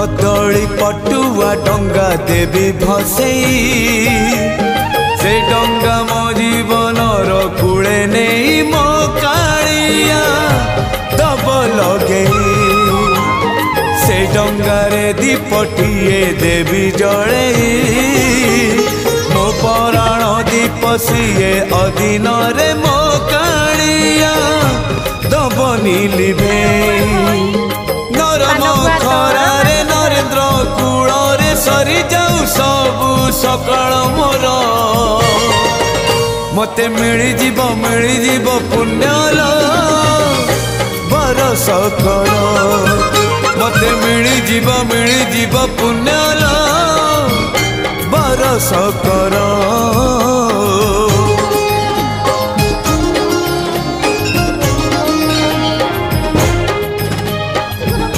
कदली पटुआ डंगा देवी भसई से डंगा मो जीवन कूले नहीं मो कालिया दब लगे से डंगारे दीपटिए देवी जड़े मो पराण दीप सीए अधीन रे मो कालिया दबनी लिभे नरम खरारे नरेंद्र कूल सरी जाऊ सबु सकाळ मोर मते मिली जीव पुण्यल बरस कर मते मिली जीव पुण्यल बरस कर।